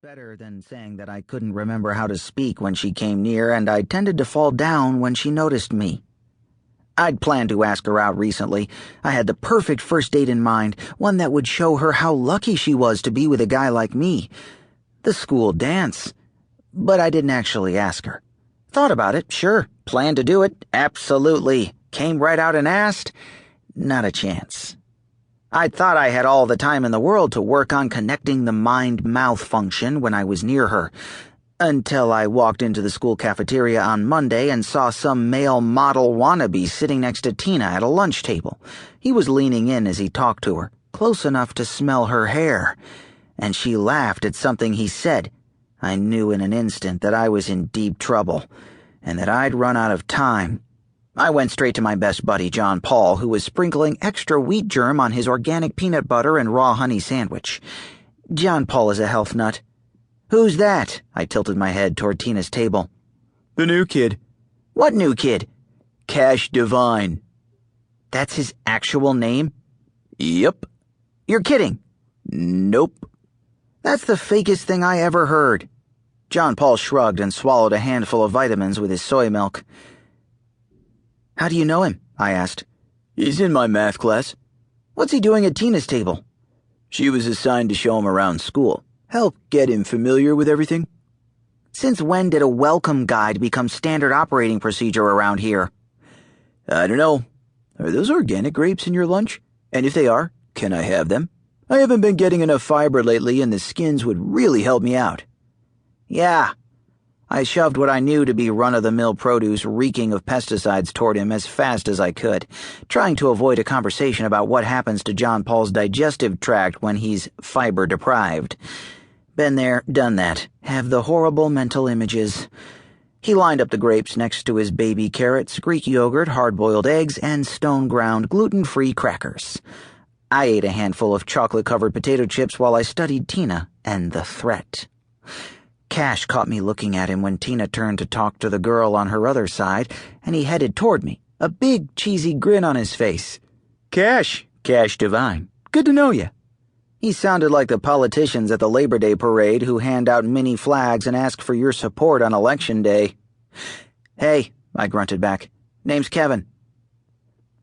better than saying that I couldn't remember how to speak when she came near, and I tended to fall down when she noticed me. I'd planned to ask her out recently. I had the perfect first date in mind, one that would show her how lucky she was to be with a guy like me. The school dance. But I didn't actually ask her. Thought about it, sure. Planned to do it, absolutely. Came right out and asked? Not a chance. I thought I had all the time in the world to work on connecting the mind-mouth function when I was near her, until I walked into the school cafeteria on Monday and saw some male model wannabe sitting next to Tina at a lunch table. He was leaning in as he talked to her, close enough to smell her hair, and she laughed at something he said. I knew in an instant that I was in deep trouble, and that I'd run out of time. I went straight to my best buddy, John Paul, who was sprinkling extra wheat germ on his organic peanut butter and raw honey sandwich. John Paul is a health nut. "Who's that?" I tilted my head toward Tina's table. "The new kid." "What new kid?" "Cash Devine." "That's his actual name?" "Yep." "You're kidding." "Nope." "That's the fakest thing I ever heard." John Paul shrugged and swallowed a handful of vitamins with his soy milk. "How do you know him?" I asked. "He's in my math class." "What's he doing at Tina's table?" "She was assigned to show him around school. Help get him familiar with everything." "Since when did a welcome guide become standard operating procedure around here?" "I don't know. Are those organic grapes in your lunch? And if they are, can I have them? I haven't been getting enough fiber lately, and the skins would really help me out." "Yeah." I shoved what I knew to be run-of-the-mill produce reeking of pesticides toward him as fast as I could, trying to avoid a conversation about what happens to John Paul's digestive tract when he's fiber-deprived. Been there, done that. Have the horrible mental images. He lined up the grapes next to his baby carrots, Greek yogurt, hard-boiled eggs, and stone-ground gluten-free crackers. I ate a handful of chocolate-covered potato chips while I studied Tina and the threat. Cash caught me looking at him when Tina turned to talk to the girl on her other side, and he headed toward me, a big, cheesy grin on his face. Cash Devine. Good to know you." He sounded like the politicians at the Labor Day parade who hand out mini flags and ask for your support on Election Day. "Hey," I grunted back. "Name's Kevin."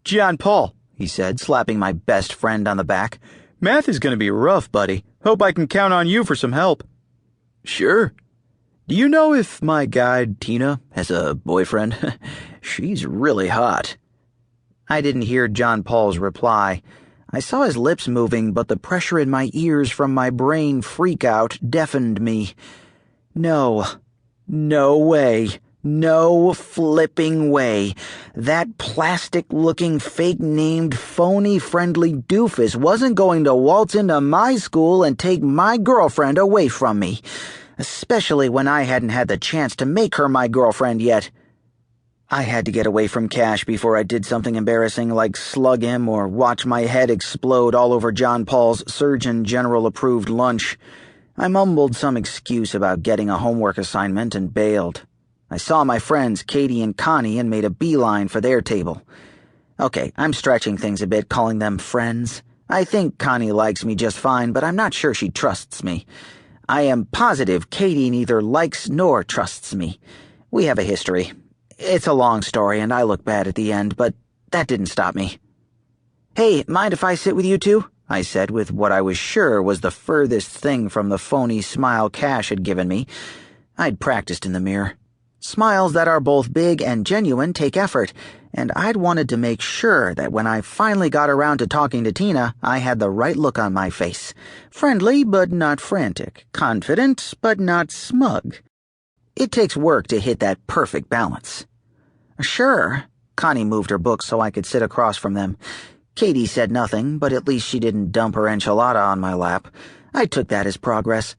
"John Paul," he said, slapping my best friend on the back. "Math is going to be rough, buddy. Hope I can count on you for some help." "Sure. Do you know if my guide, Tina, has a boyfriend? She's really hot." I didn't hear John Paul's reply. I saw his lips moving, but the pressure in my ears from my brain freak-out deafened me. No. No way. No flipping way. That plastic-looking, fake-named, phony-friendly doofus wasn't going to waltz into my school and take my girlfriend away from me, especially when I hadn't had the chance to make her my girlfriend yet. I had to get away from Cash before I did something embarrassing like slug him or watch my head explode all over John Paul's Surgeon General-approved lunch. I mumbled some excuse about getting a homework assignment and bailed. I saw my friends Katie and Connie and made a beeline for their table. Okay, I'm stretching things a bit, calling them friends. I think Connie likes me just fine, but I'm not sure she trusts me. I am positive Katie neither likes nor trusts me. We have a history. It's a long story, and I look bad at the end, but that didn't stop me. "Hey, mind if I sit with you two?" I said with what I was sure was the furthest thing from the phony smile Cash had given me. I'd practiced in the mirror. Smiles that are both big and genuine take effort, and I'd wanted to make sure that when I finally got around to talking to Tina, I had the right look on my face. Friendly but not frantic, confident but not smug. It takes work to hit that perfect balance. "Sure." Connie moved her books so I could sit across from them. Katie said nothing, but at least she didn't dump her enchilada on my lap. I took that as progress.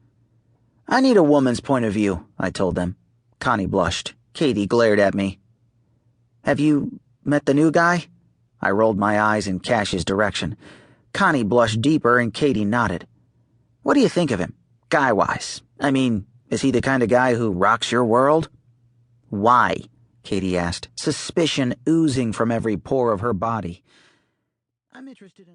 "I need a woman's point of view," I told them. Connie blushed. Katie glared at me. "Have you met the new guy?" I rolled my eyes in Cash's direction. Connie blushed deeper and Katie nodded. "What do you think of him, guy-wise? I mean, is he the kind of guy who rocks your world?" "Why?" Katie asked, suspicion oozing from every pore of her body. "I'm interested in